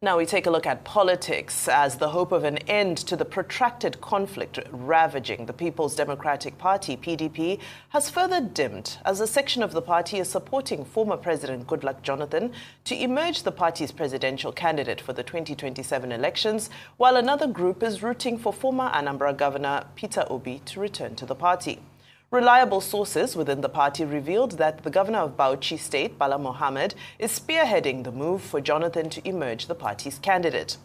Now we take a look at politics as the hope of an end to the protracted conflict ravaging the People's Democratic Party, PDP, has further dimmed as a section of the party is supporting former President Goodluck Jonathan to emerge the party's presidential candidate for the 2027 elections, while another group is rooting for former Anambra Governor Peter Obi to return to the party. Reliable sources within the party revealed that the governor of Bauchi State, Bala Mohammed, is spearheading the move for Jonathan to emerge the party's candidate.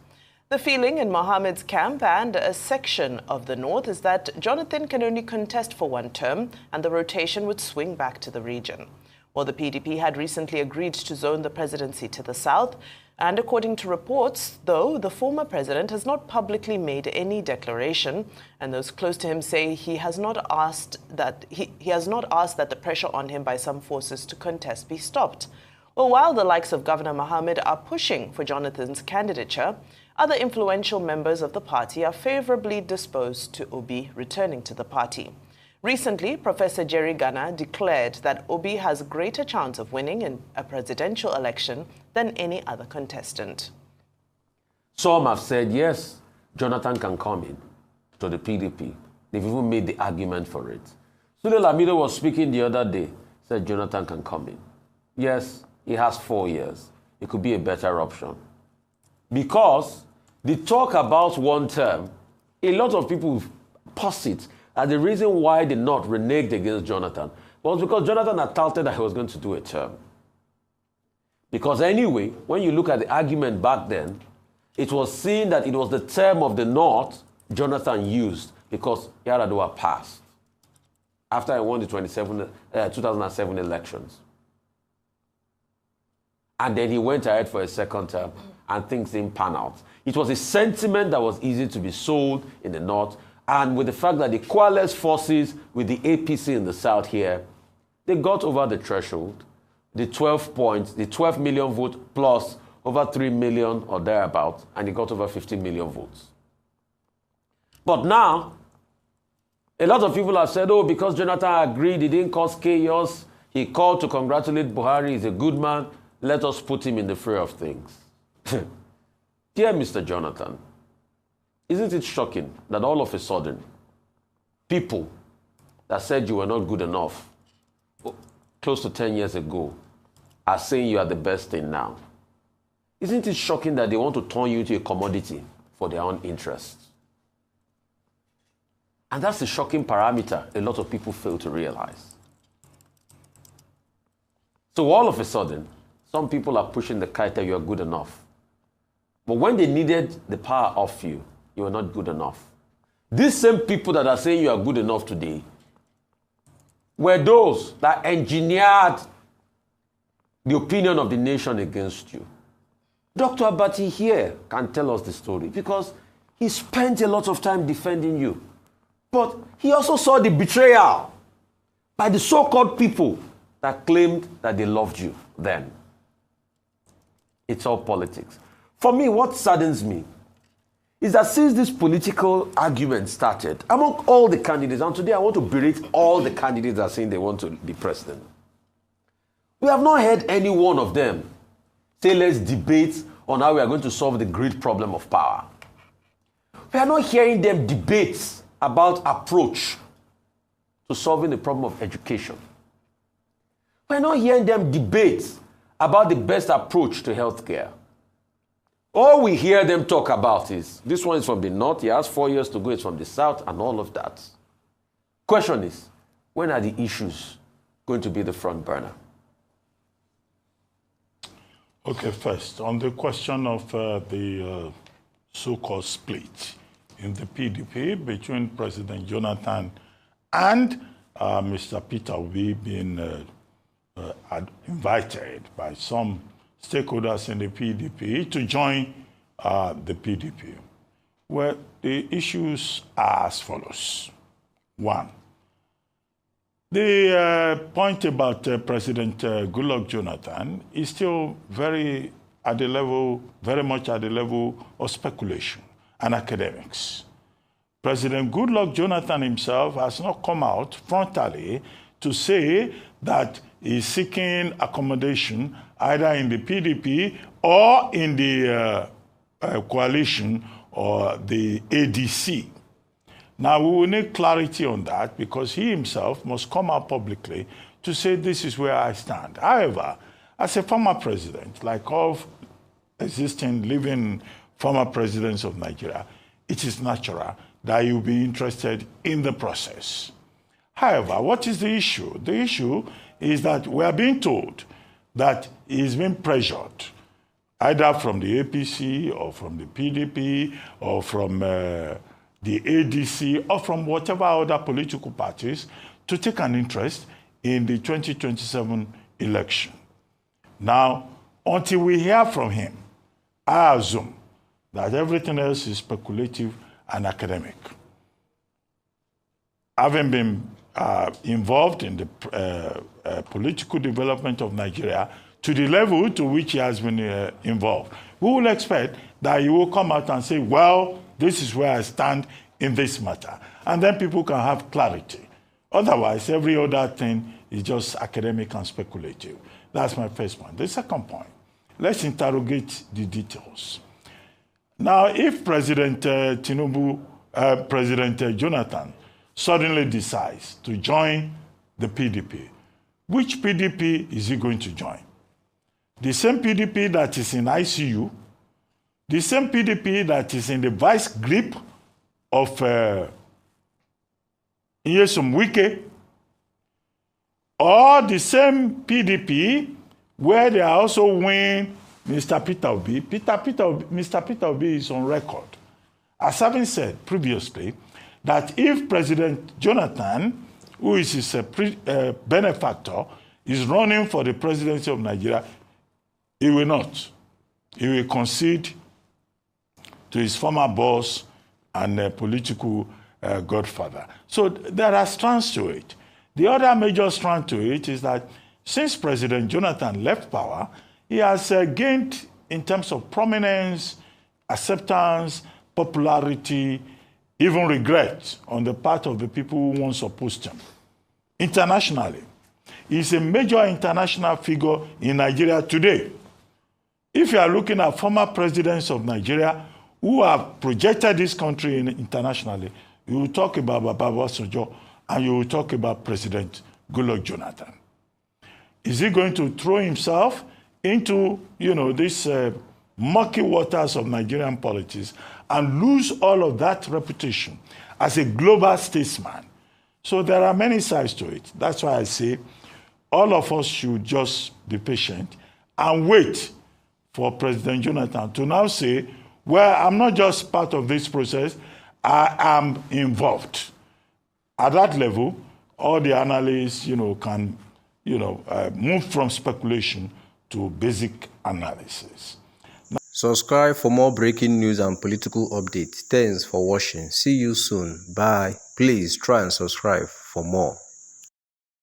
The feeling in Mohammed's camp and a section of the north is that Jonathan can only contest for one term and the rotation would swing back to the region. Well, the PDP had recently agreed to zone the presidency to the south, and according to reports, though, the former president has not publicly made any declaration, and those close to him say he has not asked that the pressure on him by some forces to contest be stopped. Well, while the likes of Governor Mohammed are pushing for Jonathan's candidature, other influential members of the party are favorably disposed to Obi returning to the party. Recently, Professor Jerry Gana declared that Obi has a greater chance of winning in a presidential election than any other contestant. Some have said, yes, Jonathan can come in to the PDP. They've even made the argument for it. Sule Lamido was speaking the other day, said Jonathan can come in. Yes, he has 4 years. It could be a better option. Because the talk about one term, a lot of people posit that the reason why they not reneged against Jonathan was because Jonathan had touted that he was going to do a term. Because anyway, when you look at the argument back then, it was seen that it was the term of the North Jonathan used because Yar'Adua passed after he won the 2007 elections. And then he went ahead for a second term and things didn't pan out. It was a sentiment that was easy to be sold in the North. And with the fact that the coalesced forces with the APC in the South here, they got over the threshold, the 12 million vote plus over 3 million or thereabouts, and he got over 50 million votes. But now, a lot of people have said, oh, because Jonathan agreed, he didn't cause chaos, he called to congratulate Buhari, he's a good man, let us put him in the fray of things. Dear Mr. Jonathan, isn't it shocking that all of a sudden, people that said you were not good enough close to 10 years ago are saying you are the best thing now? Isn't it shocking that they want to turn you into a commodity for their own interests? And that's the shocking parameter a lot of people fail to realize. So all of a sudden, some people are pushing the kite that you are good enough. But when they needed the power off you, you are not good enough. These same people that are saying you are good enough today were those that engineered the opinion of the nation against you. Dr. Abati here can tell us the story because he spent a lot of time defending you. But he also saw the betrayal by the so-called people that claimed that they loved you then. It's all politics. For me, what saddens me is that since this political argument started among all the candidates, and today I want to berate all the candidates that are saying they want to be president, we have not heard any one of them say, let's debate on how we are going to solve the great problem of power. We are not hearing them debate about approach to solving the problem of education. We are not hearing them debate about the best approach to healthcare. All we hear them talk about is, this one is from the North, he has 4 years to go, it's from the South, and all of that. Question is, when are the issues going to be the front burner? Okay, first, on the question of the so-called split in the PDP between President Jonathan and Mr. Peter Obi being invited by some stakeholders in the PDP to join the PDP. Well, the issues are as follows. One, the point about President Goodluck Jonathan is still very much at the level of speculation and academics. President Goodluck Jonathan himself has not come out frontally to say that he's seeking accommodation either in the PDP or in the coalition or the ADC. Now, we will need clarity on that because he himself must come out publicly to say this is where I stand. However, as a former president, like all existing living former presidents of Nigeria, it is natural that you will be interested in the process. However, what is the issue? The issue is that we are being told that he is being pressured, either from the APC or from the PDP or from the ADC or from whatever other political parties to take an interest in the 2027 election. Now, until we hear from him, I assume that everything else is speculative and academic. Having been involved in the political development of Nigeria to the level to which he has been involved, we will expect that he will come out and say, well, this is where I stand in this matter. And then people can have clarity. Otherwise, every other thing is just academic and speculative. That's my first point. The second point, let's interrogate the details. Now, if President Tinubu, President Jonathan suddenly decides to join the PDP, which PDP is he going to join? The same PDP that is in ICU, the same PDP that is in the vice grip of Nyesom Wike, or the same PDP where they are also winning Mr. Peter Obi. Mr. Peter Obi is on record as having said previously that if President Jonathan, who is his benefactor, is running for the presidency of Nigeria, he will not. He will concede to his former boss and political godfather. So there are strands to it. The other major strand to it is that since President Jonathan left power, he has gained in terms of prominence, acceptance, popularity, even regret on the part of the people who once opposed him. Internationally, he is a major international figure in Nigeria today. If you are looking at former presidents of Nigeria who have projected this country internationally, you will talk about Baba Obasanjo and you will talk about President Goodluck Jonathan. Is he going to throw himself into, these murky waters of Nigerian politics and lose all of that reputation as a global statesman? So there are many sides to it. That's why I say all of us should just be patient and wait for President Jonathan to now say, well, I'm not just part of this process, I am involved. At that level, all the analysts, can, move from speculation to basic analysis. Subscribe for more breaking news and political updates. Thanks for watching. See you soon. Bye. Please try and subscribe for more.